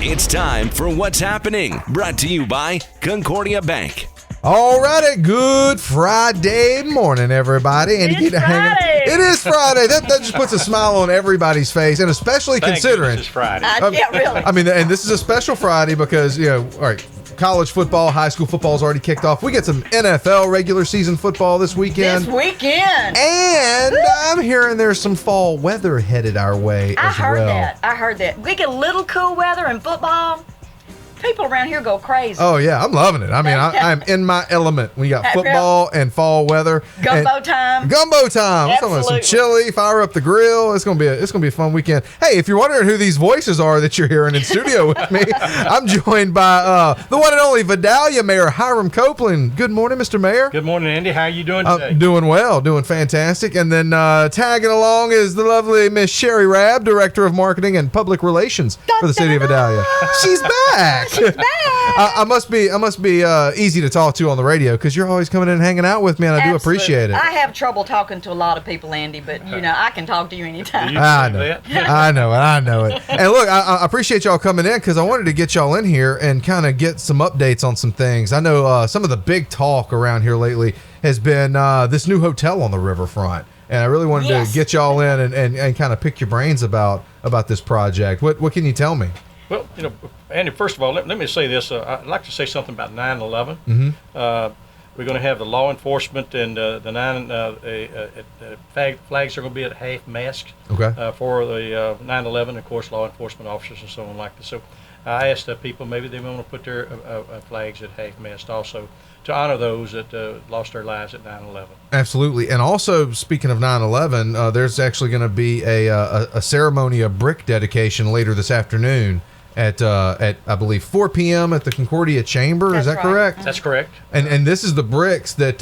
It's time for What's Happening, brought to you by Concordia Bank. All righty, good Friday morning, everybody. And It's Friday. It is Friday. That just puts a smile on everybody's face, and especially considering it's Friday. Yeah, really. I mean, and this is a special Friday because, all right, college football, high school football's already kicked off. We get some NFL regular season football this weekend. And I'm hearing there's some fall weather headed our way as well. I heard that. We get a little cool weather in football. People around here go crazy. Oh, yeah, I'm loving it. I mean, I'm in my element when you got football and fall weather. Gumbo time. Gumbo time. I'm talking about some chili, fire up the grill. It's gonna be a fun weekend. Hey, if you're wondering who these voices are that you're hearing in studio with me, I'm joined by the one and only Vidalia Mayor Hyram Copeland. Good morning, Mr. Mayor. Good morning, Andy. How are you doing today? Doing well, doing fantastic. And then tagging along is the lovely Miss Sheri Rabb, Director of Marketing and Public Relations for the city of Vidalia. She's back. I must be easy to talk to on the radio because you're always coming in and hanging out with me, and I do appreciate it. I have trouble talking to a lot of people, Andy, but I can talk to you anytime. I know it. And look, I appreciate y'all coming in because I wanted to get y'all in here and kind of get some updates on some things. I know some of the big talk around here lately has been this new hotel on the Riverfront. And I really wanted to get y'all in and kind of pick your brains about this project. What can you tell me? Well, Andy, first of all, let me say this. I'd like to say something about 9/11. Mm-hmm. We're going to have the law enforcement and flags are going to be at half mast for the 9/11, of course, law enforcement officers and so on like this. So I asked people maybe they want to put their flags at half mast also to honor those that lost their lives at 9/11. Absolutely. And also, speaking of 9/11, there's actually going to be a ceremony of brick dedication later this afternoon at I believe 4 p.m. at the Concordia Chamber. Is that correct? That's correct. And this is the bricks that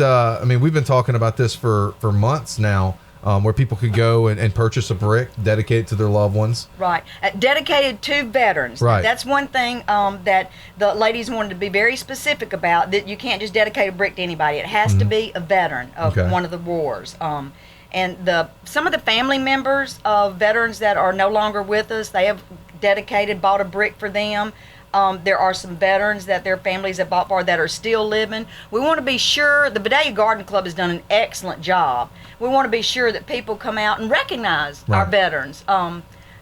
we've been talking about this for months now. Where people could go and purchase a brick dedicated to their loved ones. Right. Dedicated to veterans. Right. That's one thing that the ladies wanted to be very specific about, that you can't just dedicate a brick to anybody. It has to be a veteran of one of the wars. And some of the family members of veterans that are no longer with us, they have bought a brick for them. There are some veterans that their families have bought for that are still living. We want to be sure, the Vidalia Garden Club has done an excellent job. We want to be sure that people come out and recognize our veterans,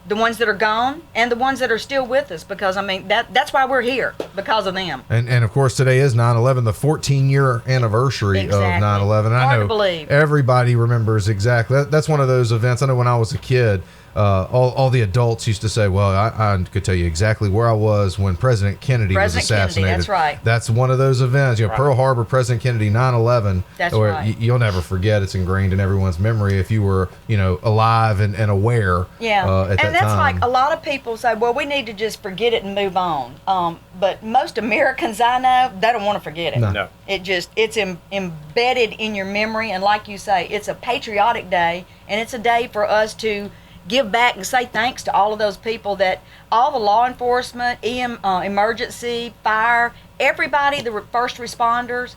the ones that are gone and the ones that are still with us, because that's why we're here, because of them. And of course today is 9/11, the 14-year anniversary of 9/11. I know everybody remembers exactly. That's one of those events. I know when I was a kid, all the adults used to say, well, I could tell you exactly where I was when President Kennedy was assassinated. Kennedy, that's right. That's one of those events. Pearl Harbor, President Kennedy, 9/11. That's right. You'll never forget. It's ingrained in everyone's memory if you were, alive and aware. Yeah. At that and that's time. like a lot of people say, well, we need to just forget it and move on. But most Americans I know, they don't want to forget it. No. It's embedded in your memory. And like you say, it's a patriotic day, and it's a day for us to give back and say thanks to all of those people, that all the law enforcement, emergency, fire, everybody, the first responders,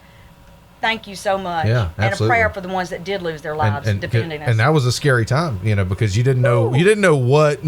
thank you so much. Yeah, absolutely. And a prayer for the ones that did lose their lives defending us. And that was a scary time, because you didn't know what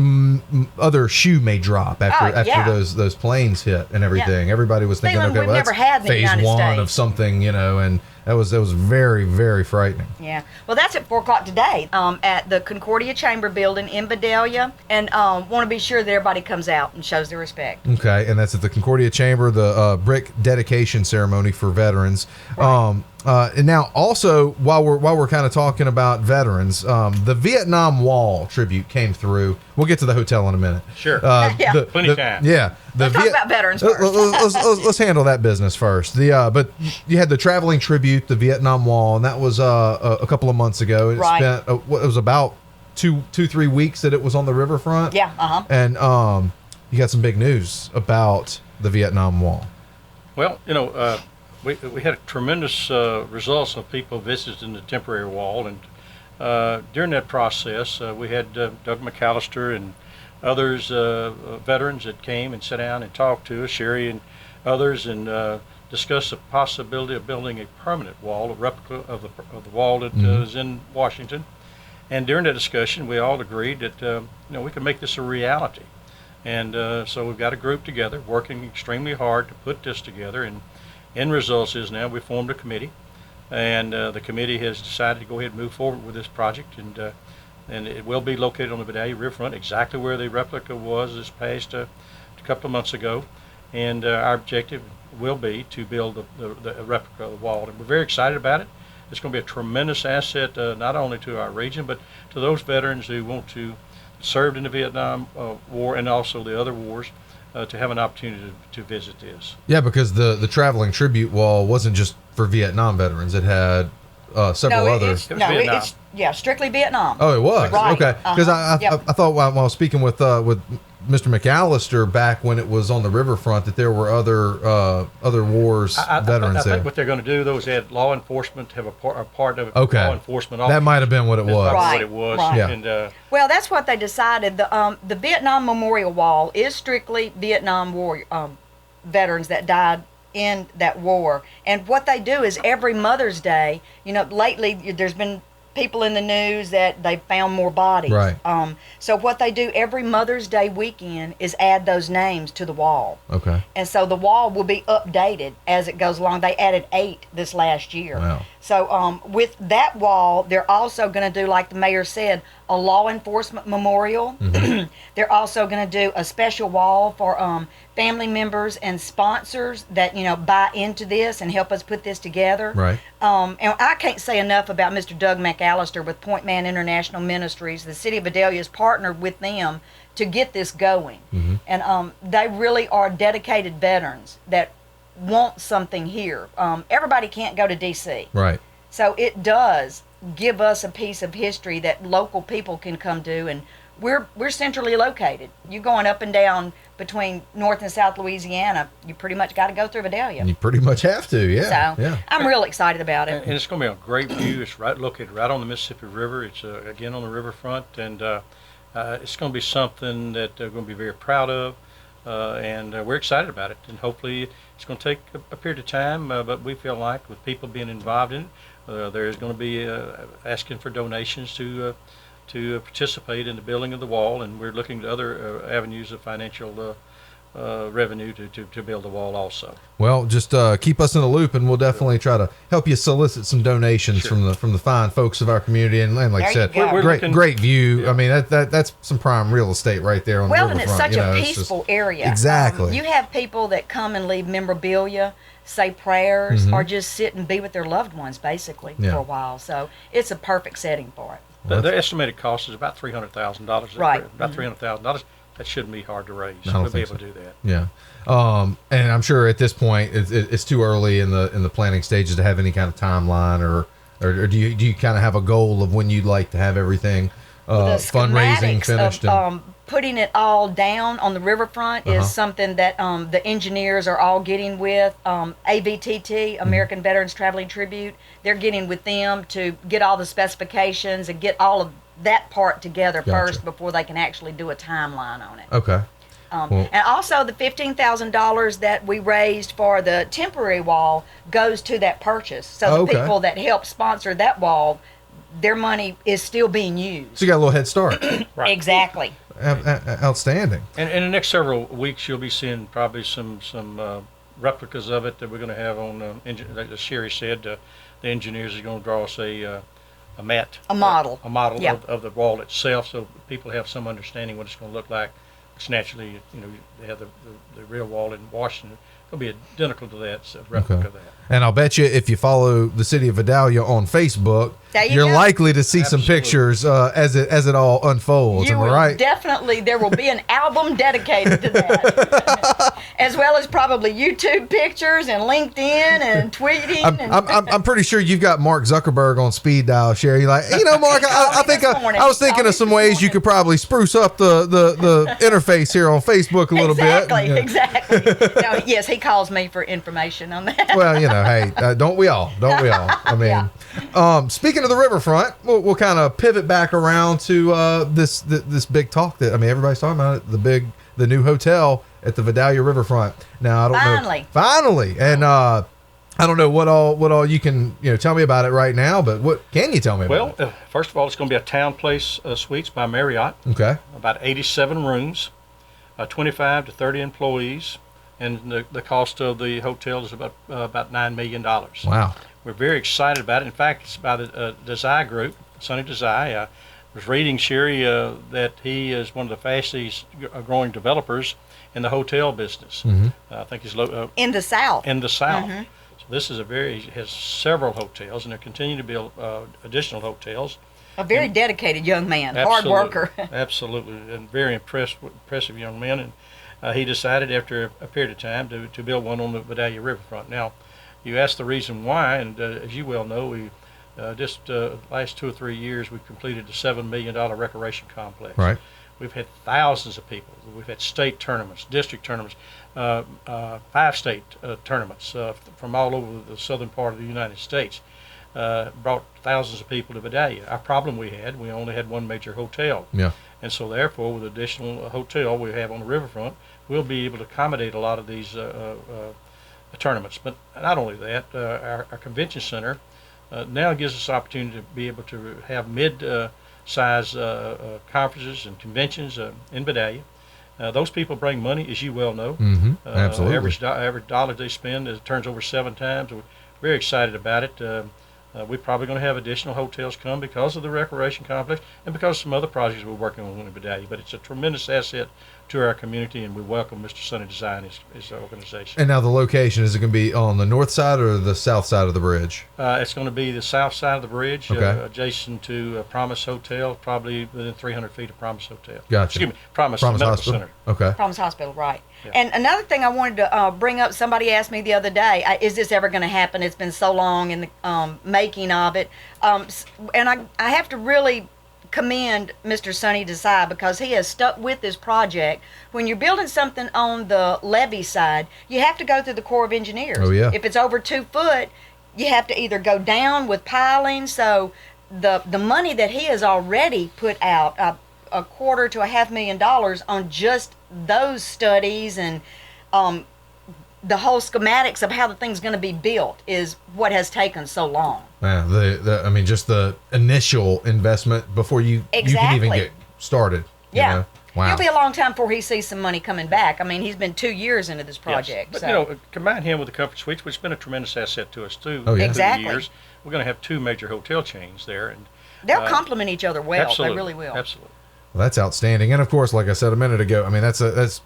other shoe may drop after those planes hit and everything. Everybody was thinking, we've never had in the phase United one States of something, and that was very, very frightening. Yeah. Well, that's at 4 o'clock today at the Concordia Chamber building in Vidalia, and want to be sure that everybody comes out and shows their respect. Okay, and that's at the Concordia Chamber, the brick dedication ceremony for veterans. Right. And now, also, while we're kind of talking about veterans, the Vietnam Wall tribute came through. We'll get to the hotel in a minute. Sure. Plenty of time. Yeah. Let's talk about veterans first. Let's handle that business first. But you had the traveling tribute, the Vietnam Wall, and that was a couple of months ago. It spent it was about 2-3 weeks that it was on the Riverfront. Yeah. And you got some big news about the Vietnam Wall. Well, we had tremendous results of people visiting the temporary wall, and during that process, we had Doug McAllister and others, veterans that came and sat down and talked to us, Sheri and others, and discussed the possibility of building a permanent wall, a replica of the wall that is in Washington. And during that discussion, we all agreed that we could make this a reality. And so we've got a group together working extremely hard to put this together. And end results is now we formed a committee, and the committee has decided to go ahead and move forward with this project. And it will be located on the Vidalia Riverfront, exactly where the replica was this past a couple of months ago. And our objective will be to build the replica of the wall. And we're very excited about it. It's going to be a tremendous asset, not only to our region, but to those veterans who want to serve in the Vietnam War and also the other wars, to have an opportunity to visit this. Yeah, because the traveling tribute wall wasn't just for Vietnam veterans. It had several others. It's strictly Vietnam. Oh, it was? Right. Okay. Because Yep. I thought while I was speaking with Mr. McAllister back when it was on the riverfront that there were other wars veterans I there. think what they're going to do, though, is add law enforcement, have a part of Okay. law enforcement. That might have been what it That's was. probably Right, what it was. right. Yeah. And, Well, that's what they decided. The Vietnam Memorial Wall is strictly Vietnam War veterans that died in that war. And what they do is every Mother's Day, lately there's been people in the news that they found more bodies. Right. So what they do every Mother's Day weekend is add those names to the wall. Okay. And so the wall will be updated as it goes along. They added 8 this last year. Wow. So with that wall, they're also going to do, like the mayor said, a law enforcement memorial. Mm-hmm. They're also going to do a special wall for family members and sponsors that buy into this and help us put this together. Right. And I can't say enough about Mr. Doug McAllister with Point Man International Ministries. The city of Vidalia has partnered with them to get this going. Mm-hmm. And they really are dedicated veterans that want something here. Everybody can't go to D.C. Right. So it does give us a piece of history that local people can come to, and we're centrally located. You're going up and down between North and South Louisiana, you pretty much got to go through Vidalia. You pretty much have to, yeah. So yeah. I'm real excited about it. and it's going to be a great view. It's located right on the Mississippi River. It's again on the riverfront, and it's going to be something that they're going to be very proud of, and we're excited about it. And hopefully it's going to take a period of time, but we feel like with people being involved in it, there's going to be asking for donations to participate in the building of the wall, and we're looking at other avenues of financial revenue to build the wall also. Well, just keep us in the loop, and we'll definitely try to help you solicit some donations Sure. from the fine folks of our community. And like I There said, you go. We're great view. Yeah. I mean, that's some prime real estate right there on the Well, riverfront. and it's such a it's just- peaceful area. Exactly. You have people that come and leave memorabilia, say prayers, or just sit and be with their loved ones, basically, Mm-hmm. Yeah. for a while. So it's a perfect setting for it. The estimated cost is about $300,000. Right. About $300,000. That shouldn't be hard to raise. I don't We'll be think able to do that. Yeah. And I'm sure at this point it's too early in the planning stages to have any kind of timeline, or do you kind of have a goal of when you'd like to have everything The fundraising schematics finished? of putting it all down on the riverfront is something that the engineers are all getting with. AVTT, American Veterans Traveling Tribute, they're getting with them to get all the specifications and get all of that part together Gotcha. first before they can actually do a timeline on it. Okay. Well- And also the $15,000 that we raised for the temporary wall goes to that purchase. So the Okay. people that helped sponsor that wall, their money is still being used. So you got a little head start. Right. Exactly. Outstanding. And in the next several weeks, you'll be seeing probably some replicas of it that we're going to have on. Like Sheri said, the engineers are going to draw us a mat, A model. a model Yeah. of the wall itself, so people have some understanding what it's going to look like. It's naturally, they have the real wall in Washington. It'll be identical to that, so replica Okay. of that. And I'll bet you if you follow the city of Vidalia on Facebook, There you you're go. likely to see some Absolutely. pictures as it all unfolds. You Am I will right? definitely, there will be an album dedicated to that, as well as probably YouTube pictures and LinkedIn and tweeting. I'm pretty sure you've got Mark Zuckerberg on speed dial, Sheri. Like, Mark, I Called me think this morning. I was thinking Called of me some this ways you morning. could probably spruce up the interface here on Facebook a little exactly, bit. Exactly. No, yes, he calls me for information on that. Well, hey, don't we all? Don't we all? I mean, speaking of the riverfront, we'll kind of pivot back around to this big talk that everybody's talking about it, the new hotel at the Vidalia Riverfront. Now I don't know. Finally, and I don't know what all you can tell me about it right now, but what can you tell me about it? First of all, it's going to be a Town Place Suites by Marriott. Okay. About 87 rooms. 25 to 30 employees, and the cost of the hotel is about $9 million. Wow. We're very excited about it. In fact, it's by the Desai Group, Sonny Desai. I was reading, Sheri, that he is one of the fastest growing developers in the hotel business. I think he's in the South. In the South. So this is he has several hotels, and they're continuing to build additional hotels. A very dedicated young man, Absolutely, hard worker. Absolutely, and very impressive young man. And he decided after a period of time to build one on the Vidalia Riverfront. Now, you asked the reason why, and as you well know, we just last 2 or 3 years we've completed a $7 million recreation complex. Right. We've had thousands of people. We've had state tournaments, district tournaments, 5 state tournaments from all over the southern part of the United States. Brought thousands of people to Vidalia. Our problem we only had one major hotel. Yeah. And so therefore, with the additional hotel we have on the riverfront, we'll be able to accommodate a lot of these tournaments. But not only that, our convention center now gives us the opportunity to be able to have mid-size conferences and conventions in Vidalia. Those people bring money, as you well know. Absolutely. Average dollar they spend turns over 7 times. We're very excited about it. We're probably going to have additional hotels come because of the recreation complex and because of some other projects we're working on in Vidalia. But it's a tremendous asset to our community, and we welcome Mr. Sonny Desai and his organization. And now the location, is it going to be on the north side or the south side of the bridge? It's going to be the south side of the bridge, Okay. Adjacent to Promise Hotel, probably within 300 feet of Promise Hotel. Gotcha. Excuse me, Promise Medical Hospital? Center. Okay. Promise Hospital, right. Yeah. And another thing I wanted to bring up, somebody asked me the other day, is this ever going to happen? It's been so long in the making of it. And I have to really commend Mr. Sonny Desai because he has stuck with this project. When you're building something on the levee side, you have to go through the Corps of Engineers. Oh, yeah. If it's over 2 foot, you have to either go down with piling. So the money that he has already put out, $250,000 to $500,000 on just those studies and the whole schematics of how the thing's going to be built is what has taken so long. Yeah, I mean, just the initial investment before you can even get started. Yeah. You know? Wow. It'll be a long time before he sees some money coming back. I mean, he's been 2 years into this project. Yes. But, so. Combine him with the Comfort Suites, which has been a tremendous asset to us, too. Oh, yeah. Exactly. Through the years. We're going to have 2 major hotel chains there. And They'll complement each other well. Absolutely. They really will. Absolutely. Well, that's outstanding. And of course, like I said a minute ago, I mean, that's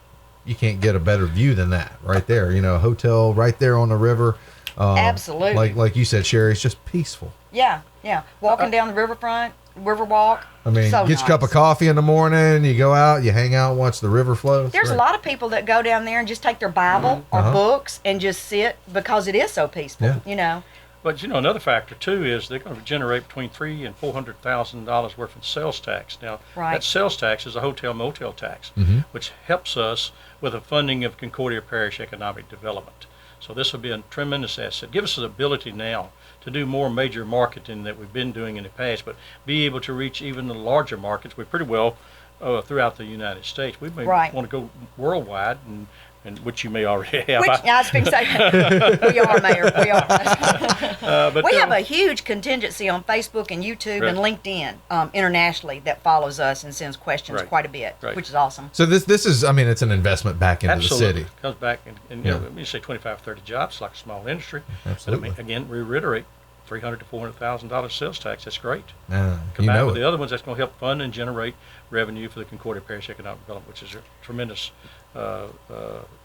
you can't get a better view than that right there. You know, a hotel right there on the river. Absolutely. Like you said, Sheri, it's just peaceful. Yeah, yeah. Walking down the riverfront, Riverwalk. I mean, so get your cup of coffee in the morning, you go out, you hang out, watch the river flow. It's There's great. a lot of people that go down there and just take their Bible or books and just sit because it is so peaceful, Yeah. you know. But another factor too is they're going to generate between $300,000 and $400,000 worth of sales tax. Now, Right. that sales tax is a hotel motel tax, which helps us with the funding of Concordia Parish economic development. So this will be a tremendous asset. Give us the ability now to do more major marketing that we've been doing in the past, but be able to reach even the larger markets. We're pretty well throughout the United States. We may Right. want to go worldwide, and which you may already have. Which, I was going to say, we are, Mayor, we are. But, We have a huge contingency on Facebook and YouTube and LinkedIn internationally that follows us and sends questions Right. quite a bit, Right. which is awesome. So this is, I mean, it's an investment back into Absolutely. the city. Comes back and Yeah. when you say 25, 30 jobs, it's like a small industry. Absolutely. But I mean, again, we reiterate, $300,000 to $400,000 sales tax. That's great. You Combined know with it. the other ones, that's going to help fund and generate revenue for the Concordia Parish Economic Development, which is a tremendous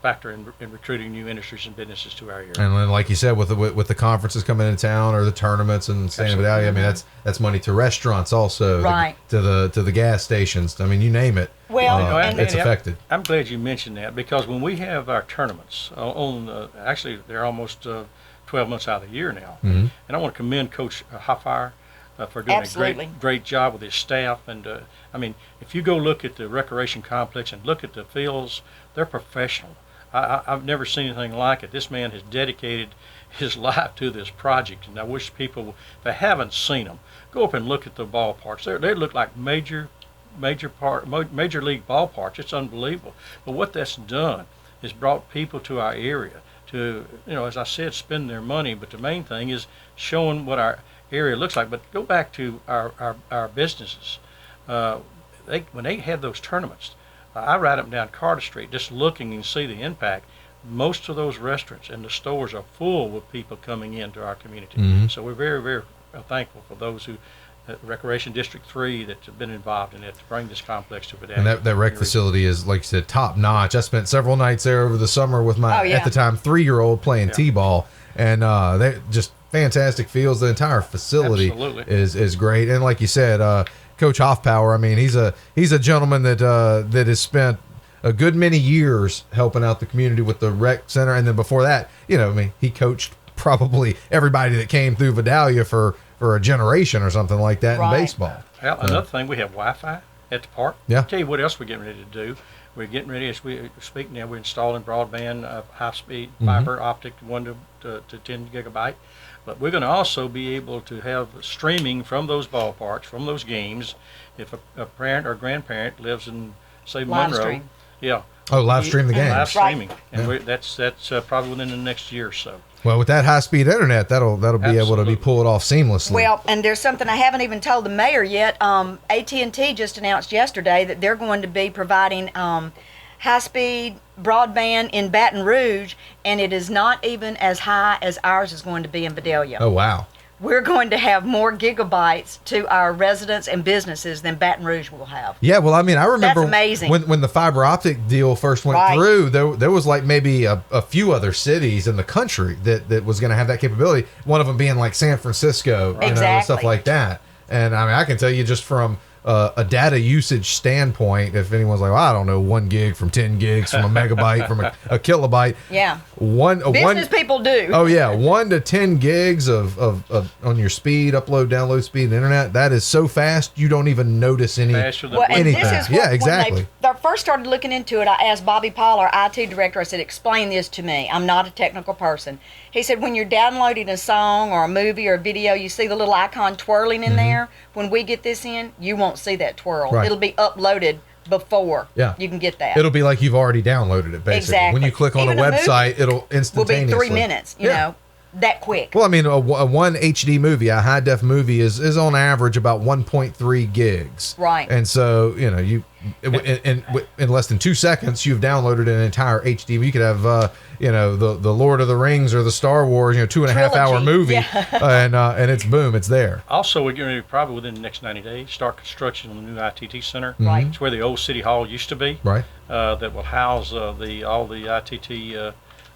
factor in recruiting new industries and businesses to our area. And then, like you said, with the conferences coming into town or the tournaments and staying in Vidalia, I mean, that's money to restaurants also, Right. to the gas stations. I mean, you name it. Well, it's affected. I'm glad you mentioned that because when we have our tournaments actually they're almost 12 months out of the year now, and I want to commend Coach Hoffire for doing Absolutely. a great job with his staff. And I mean, if you go look at the recreation complex and look at the fields, they're professional. I've never seen anything like it. This man has dedicated his life to this project, and I wish people, if they haven't seen them, go up and look at the ballparks. They look like major league ballparks. It's unbelievable. But what that's done is brought people to our area to, as I said, spend their money. But the main thing is showing what our area looks like. But go back to our businesses. When they had those tournaments, I ride up and down Carter Street just looking and see the impact. Most of those restaurants and the stores are full with people coming into our community. So we're very, very thankful for those who, Recreation District 3, that's been involved in it to bring this complex to Vidalia. And that rec facility is, like you said, top notch. I spent several nights there over the summer with my, at the time, 3-year-old playing t-ball. And they just fantastic fields. The entire facility is great. And like you said, Coach Hoffpower, I mean, he's a gentleman that has spent a good many years helping out the community with the rec center. And then before that, you know, I mean, he coached probably everybody that came through Vidalia for a generation or something like that in baseball. Well, another thing, we have Wi-Fi at the park. Yeah. I'll tell you what else we're getting ready to do. We're getting ready, as we speak now, we're installing broadband, high-speed fiber optic 1 to 10 gigabyte. But we're going to also be able to have streaming from those ballparks, from those games. If a parent or grandparent lives in, say, Monroe. Stream. Yeah. Oh, live stream the games. Live streaming. And that's probably within the next year or so. Well, with that high-speed internet, that'll be able to be pulled off seamlessly. Well, and there's something I haven't even told the mayor yet. AT&T just announced yesterday that they're going to be providing high-speed broadband in Baton Rouge, and it is not even as high as ours is going to be in Vidalia. Oh, wow. We're going to have more gigabytes to our residents and businesses than Baton Rouge will have. Yeah, well, I mean, I remember That's amazing. when the fiber optic deal first went through, there was like maybe a few other cities in the country that was going to have that capability. One of them being like San Francisco, you know, stuff like that. And I mean, I can tell you just from a data usage standpoint, if anyone's like, well, I don't know, 1 gig from 10 gigs from a megabyte from a kilobyte. Yeah. Business people do. Oh yeah, 1 to 10 gigs of on your speed, upload, download speed, and internet. That is so fast you don't even notice anything. And this is what, when they first started looking into it, I asked Bobby Paul, our IT director, I said, explain this to me. I'm not a technical person. He said, when you're downloading a song or a movie or a video, you see the little icon twirling in there. When we get this in, you won't see that twirl. Right. It'll be uploaded before you can get that. It'll be like you've already downloaded it, basically. Exactly. When you click on a website, it'll instantaneously. Will be 3 minutes, you know, that quick. Well, I mean, a one HD movie, a high def movie is on average about 1.3 gigs. Right. And so, you know, in less than 2 seconds, you've downloaded an entire HD. You could have, you know, the Lord of the Rings or the Star Wars, you know, 2.5 hour movie, and it's boom, it's there. Also, we're going to probably within the next 90 days start construction on the new ITT Center. Right. It's where the old City Hall used to be. Right. That will house all the ITT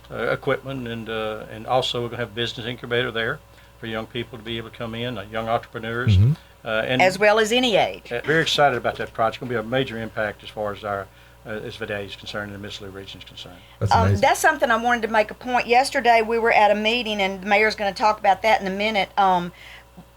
equipment, and also we're going to have a business incubator there for young people to be able to come in, young entrepreneurs. And as well as any age. Very excited about that project. It's going to be a major impact as far as our as Vidalia is concerned and the Mississippi region is concerned. That's amazing. That's something I wanted to make a point. Yesterday we were at a meeting, and the mayor's going to talk about that in a minute.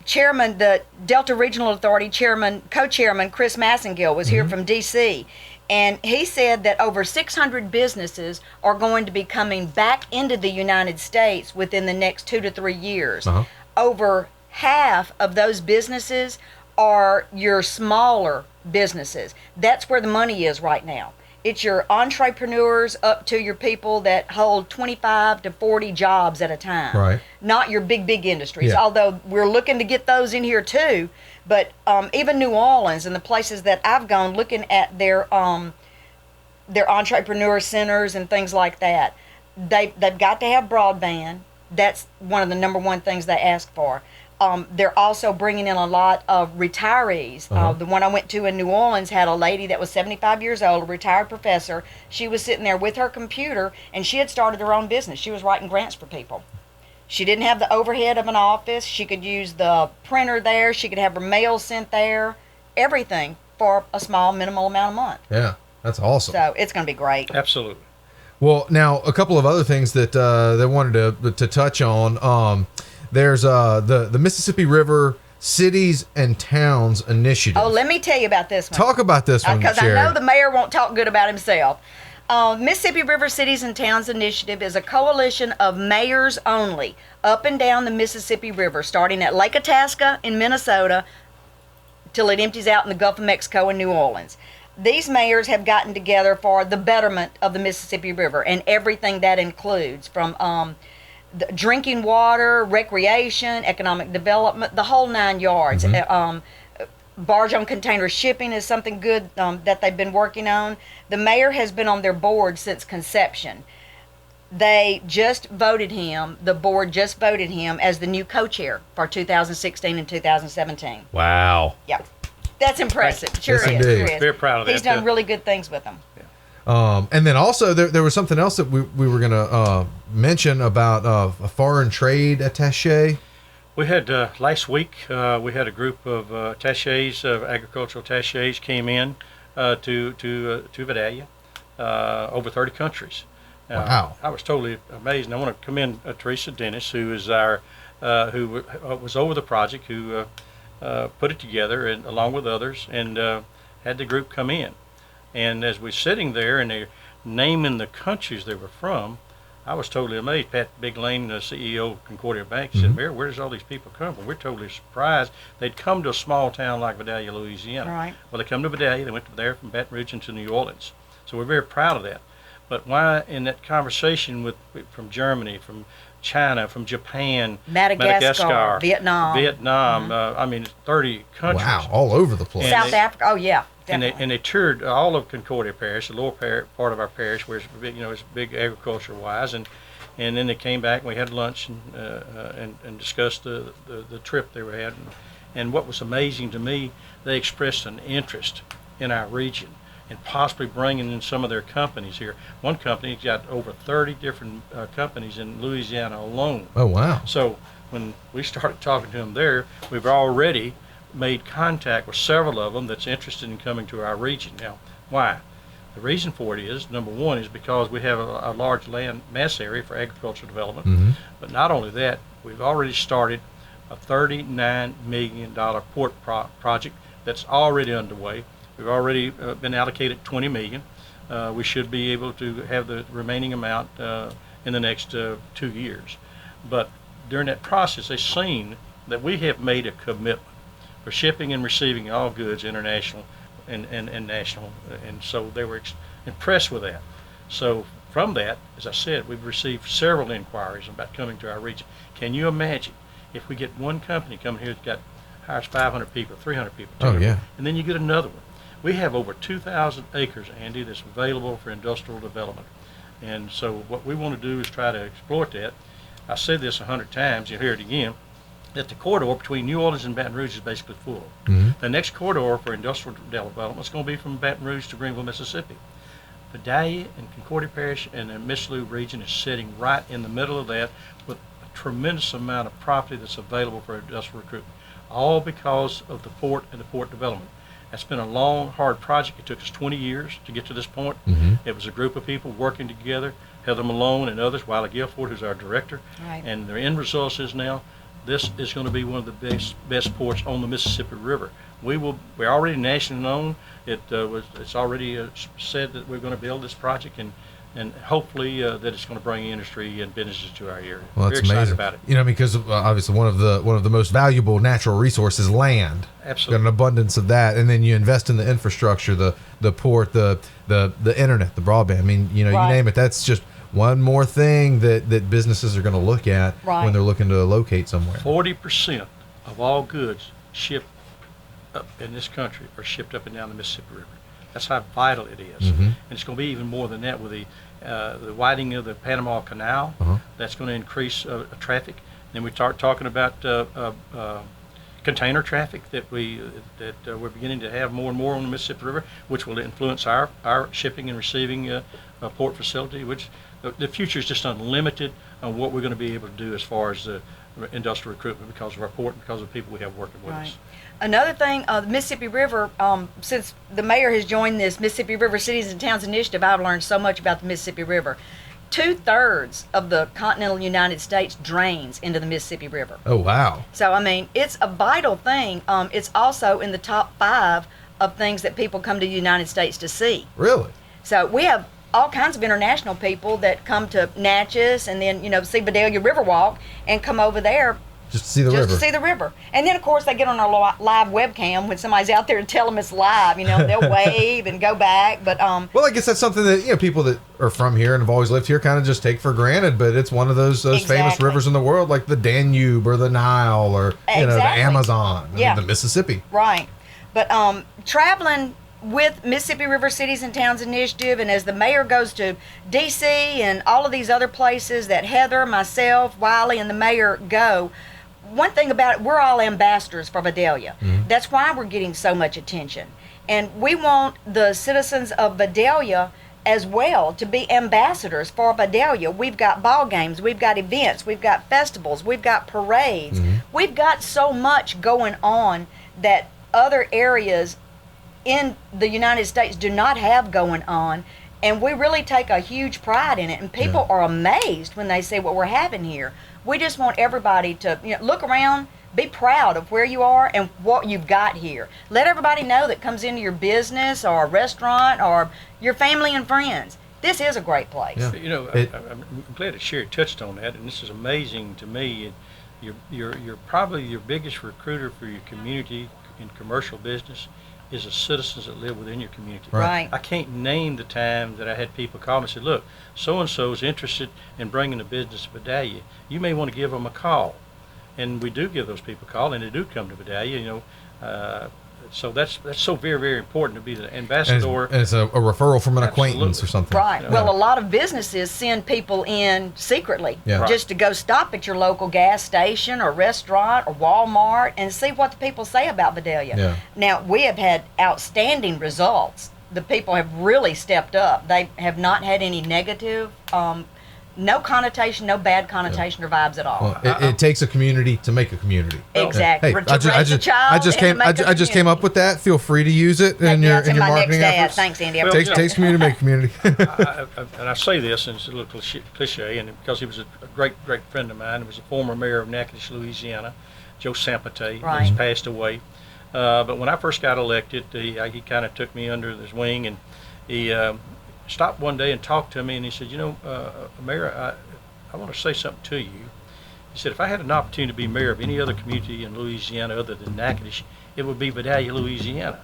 Chairman, the Delta Regional Authority co-chairman Chris Massengill was here from D.C., and he said that over 600 businesses are going to be coming back into the United States within the next 2 to 3 years. Over half of those businesses are your smaller businesses. That's where the money is right now. It's your entrepreneurs up to your people that hold 25 to 40 jobs at a time. Right. Not your big industries, although we're looking to get those in here too. But even New Orleans and the places that I've gone looking at their entrepreneur centers and things like that, they've got to have broadband. That's one of the number one things they ask for. They're also bringing in a lot of retirees. The one I went to in New Orleans had a lady that was 75 years old, a retired professor. She was sitting there with her computer, and she had started her own business. She was writing grants for people. She didn't have the overhead of an office. She could use the printer there. She could have her mail sent there. Everything for a small, minimal amount a month. Yeah, that's awesome. So it's going to be great. Absolutely. Well, now a couple of other things that they wanted to touch on. There's the Mississippi River Cities and Towns Initiative. Oh, let me tell you about this one. Talk about this one, because Sheri. I know the mayor won't talk good about himself. Mississippi River Cities and Towns Initiative is a coalition of mayors only up and down the Mississippi River, starting at Lake Itasca in Minnesota till it empties out in the Gulf of Mexico in New Orleans. These mayors have gotten together for the betterment of the Mississippi River and everything that includes, from the drinking water, recreation, economic development, the whole 9 yards. barge on container shipping is something good that they've been working on. The mayor has been on their board since conception. They just voted him, the board just voted him as the new co-chair for 2016 and 2017. Wow. Yeah. That's impressive. Sure Yes, is. indeed. Sure is. Very proud of that. He's done really good things with them. And then also there was something else that we were going to mention about a foreign trade attaché. We had last week. We had a group of attachés, agricultural attachés, came in to Vidalia, over 30 countries. Wow! I was totally amazed. And I want to commend Teresa Dennis, who is our who was over the project, who put it together, and along with others, and had the group come in. And as we're sitting there and they're naming the countries they were from, I was totally amazed. Pat Big Lane, the CEO of Concordia Bank, said, Mayor, where does all these people come from? We're totally surprised. They'd come to a small town like Vidalia, Louisiana. Right. Well, they come to Vidalia. They went there from Baton Rouge into New Orleans. So we're very proud of that. But why in that conversation from Germany, from China, from Japan, Madagascar, Vietnam, I mean, 30 countries. Wow, all over the place. South Africa. Oh, yeah. And they toured all of Concordia Parish, the lower part of our parish, where it's big, it's big agriculture wise, and then they came back and we had lunch and discussed the trip they were having. And what was amazing to me, they expressed an interest in our region and possibly bringing in some of their companies here. One company got over 30 different companies in Louisiana alone. Oh wow! So when we started talking to them there, we've already made contact with several of them that's interested in coming to our region. Now, why? The reason for it is, number one, is because we have a large land mass area for agricultural development. But not only that, we've already started a $39 million port project that's already underway. We've already been allocated $20 million. We should be able to have the remaining amount in the next 2 years. But during that process, they've seen that we have made a commitment for shipping and receiving all goods, international and national, and so they were impressed with that. So from that, as I said, we've received several inquiries about coming to our region. Can you imagine if we get one company coming here that hires 500 people, 300 people, 200 yeah. people, and then you get another one? We have over 2,000 acres, Andy, that's available for industrial development. And so what we want to do is try to exploit that. I said this 100 times, you'll hear it again, that the corridor between New Orleans and Baton Rouge is basically full. The next corridor for industrial development is going to be from Baton Rouge to Greenville, Mississippi. Vidalia and Concordia Parish and the Miss Lou region is sitting right in the middle of that with a tremendous amount of property that's available for industrial recruitment, all because of the port and the port development. That's been a long, hard project. It took us 20 years to get to this point. It was a group of people working together, Heather Malone and others, Wiley Guilford, who's our director. Right. And the end result is now this is going to be one of the best ports on the Mississippi River. We're already nationally known. It's already said that we're going to build this project, and hopefully that it's going to bring industry and businesses to our area. Well, that's Very amazing. excited about it. Because obviously one of the most valuable natural resources, land. Absolutely. Got an abundance of that, and then you invest in the infrastructure, the port, the internet, the broadband. I mean, you Right. name it. That's just one more thing that businesses are going to look at Right. when they're looking to locate somewhere. 40% of all goods shipped up in this country are shipped up and down the Mississippi River. That's how vital it is. And it's going to be even more than that with the widening of the Panama Canal. That's going to increase traffic. Then we start talking about container traffic that we're beginning to have more and more on the Mississippi River, which will influence our shipping and receiving port facility. Which the future is just unlimited on what we're going to be able to do as far as the industrial recruitment because of our port and because of the people we have working with us. Another thing, the Mississippi River, since the mayor has joined this Mississippi River Cities and Towns Initiative, I've learned so much about the Mississippi River. 2/3 of the continental United States drains into the Mississippi River. Oh, wow. So, I mean, it's a vital thing. It's also in the top 5 of things that people come to the United States to see. Really? So we have all kinds of international people that come to Natchez and then, see Vidalia Riverwalk and come over there Just to see the just river. to see the river. And then, of course, they get on our live webcam when somebody's out there and tell them it's live. They'll wave and go back. But Well, I guess that's something that people that are from here and have always lived here kind of just take for granted. But it's one of those famous Exactly. rivers in the world, like the Danube or the Nile or the Exactly. Amazon, Yeah. the Mississippi. right. But traveling with Mississippi River Cities and Towns Initiative, and as the mayor goes to D.C. and all of these other places that Heather, myself, Wiley, and the mayor go, one thing about it, we're all ambassadors for Vidalia. That's why we're getting so much attention. And we want the citizens of Vidalia as well to be ambassadors for Vidalia. We've got ball games, we've got events, we've got festivals, we've got parades. We've got so much going on that other areas in the United States do not have going on, and we really take a huge pride in it, and people are amazed when they see what we're having here. We just want everybody to look around, be proud of where you are and what you've got here. Let everybody know that comes into your business or a restaurant or your family and friends. This is a great place. Yeah. I'm glad that Sheri touched on that, and this is amazing to me. You're probably your biggest recruiter for your community in commercial business is the citizens that live within your community. Right. I can't name the time that I had people call me and say, look, so-and-so is interested in bringing a business to Vidalia. You may want to give them a call. And we do give those people a call, and they do come to Vidalia, so that's so very, very important to be the ambassador. And it's a referral from an acquaintance or something. Right. Well, a lot of businesses send people in secretly just to go stop at your local gas station or restaurant or Walmart and see what the people say about Vidalia. Yeah. Now, we have had outstanding results. The people have really stepped up. They have not had any negative no connotation, no bad connotation or vibes at all. Well, it takes a community to make a community. Exactly. Hey, I just came up with that. Feel free to use it in your marketing efforts. Thanks, Andy. Takes community to make community. And I say this, and it's a little cliche, and because he was a great friend of mine. He was a former mayor of Natchitoches, Louisiana, Joe Sampate. Right. He's passed away. But when I first got elected, he kind of took me under his wing, and he stopped one day and talked to me, and he said, Mayor, I want to say something to you. He said, if I had an opportunity to be mayor of any other community in Louisiana other than Natchitoches, it would be Vidalia, Louisiana.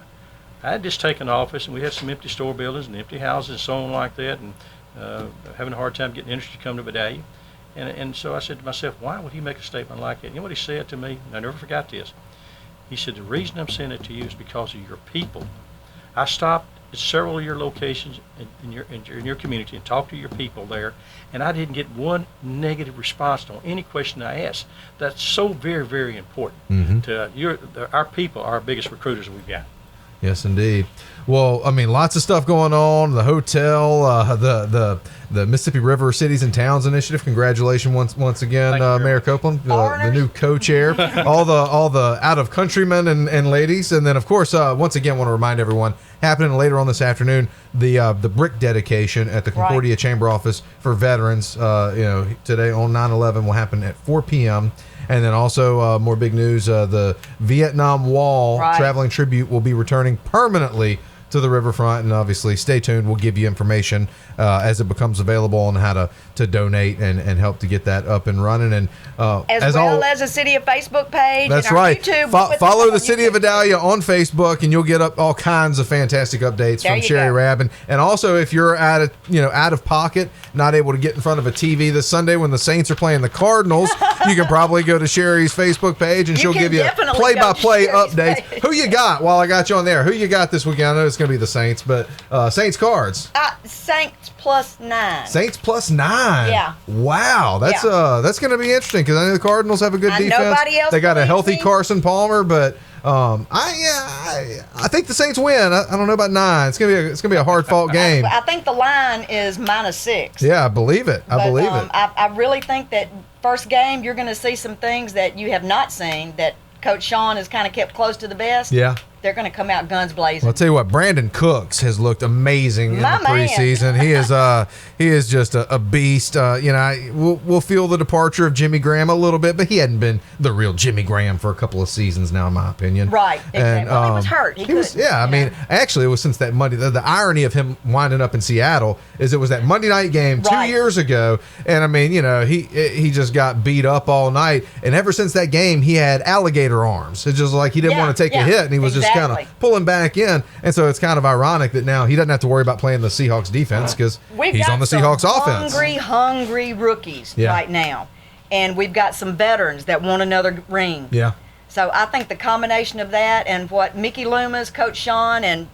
I had just taken office, and we had some empty store buildings and empty houses and so on like that, and having a hard time getting interest to come to Vidalia. And so I said to myself, why would he make a statement like that? You know what he said to me? And I never forgot this. He said, the reason I'm saying it to you is because of your people. I stopped at several of your locations in your community and talked to your people there, and I didn't get one negative response on any question I asked. That's so very, very important. Our people are our biggest recruiters we've got. Yes, indeed. Well, I mean, lots of stuff going on. The hotel, the Mississippi River Cities and Towns Initiative. Congratulations once again, Mayor Copeland, the new co-chair. all the out of countrymen and ladies, and then of course, once again, want to remind everyone, happening later on this afternoon, the brick dedication at the Concordia Chamber office for veterans. Today on 9/11 will happen at 4 p.m. And then also more big news, the Vietnam Wall traveling tribute will be returning permanently to the Riverfront. And obviously stay tuned. We'll give you information as it becomes available on how to donate and help to get that up and running. And as a City of Facebook page. That's and our right. YouTube, follow the City of Vidalia on Facebook, and you'll get up all kinds of fantastic updates from Sheri Rabb. And also, if you're out of pocket, not able to get in front of a TV this Sunday when the Saints are playing the Cardinals, you can probably go to Sheri's Facebook page, and she'll give you play-by-play updates. Who you got? While I got you on there, who you got this weekend? I know it's going to be the Saints, but Saints cards. Saints +9. Saints +9. Yeah. Wow, that's going to be interesting because I know the Cardinals have a good defense. Nobody else they got a healthy me. Carson Palmer, but I think the Saints win. I don't know about 9. It's gonna be a hard fought game. I think the line is -6. Yeah, I believe it. I believe it. I really think that first game you're going to see some things that you have not seen that Coach Sean has kind of kept close to the vest. Yeah. They're going to come out guns blazing. Well, I'll tell you what, Brandon Cooks has looked amazing in the preseason. He is just a beast. We'll feel the departure of Jimmy Graham a little bit, but he hadn't been the real Jimmy Graham for a couple of seasons now, in my opinion. Right. Exactly. And, he was hurt. I mean, actually, it was since that Monday. The irony of him winding up in Seattle is it was that Monday night game 2 years ago, and I mean, he just got beat up all night, and ever since that game, he had alligator arms. It's just like he didn't want to take a hit, and he was just kind of pulling back in, and so it's kind of ironic that now he doesn't have to worry about playing the Seahawks defense because he's on the Seahawks offense. Hungry rookies right now, and we've got some veterans that want another ring. Yeah. So I think the combination of that and what Mickey Loomis, Coach Sean, and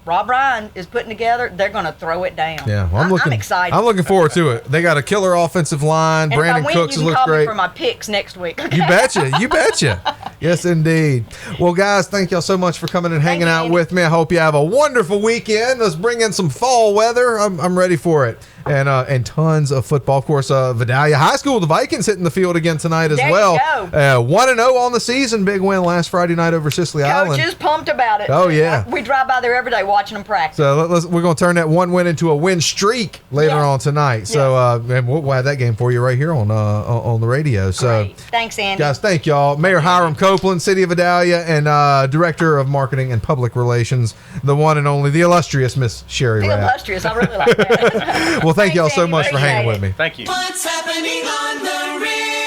Rob Ryan is putting together, they're going to throw it down. Yeah, well, I'm excited. I'm looking forward to it. They got a killer offensive line. And Brandon if I win, Cooks you can looks call great. me for my picks next week. You betcha. You betcha. Yes, indeed. Well, guys, thank y'all so much for coming and hanging out with me. I hope you have a wonderful weekend. Let's bring in some fall weather. I'm ready for it. And tons of football. Of course, Vidalia High School, the Vikings hitting the field again tonight as well. 1-0 on the season. Big win last Friday night over Sicily Island. Coach is pumped about it. Oh, yeah. We drive by there every day watching them practice. So we're going to turn that one win into a win streak later on tonight. So and we'll have that game for you right here on the radio. So great. Thanks, Andy. Guys, thank y'all. Mayor Hyram Copeland, City of Vidalia, and Director of Marketing and Public Relations, the one and only, the illustrious Miss Sheri Rabb. Illustrious. I really like that. Well, thank y'all Thanks, so Andy. much for hanging with me. Thank you. What's happening on the rim?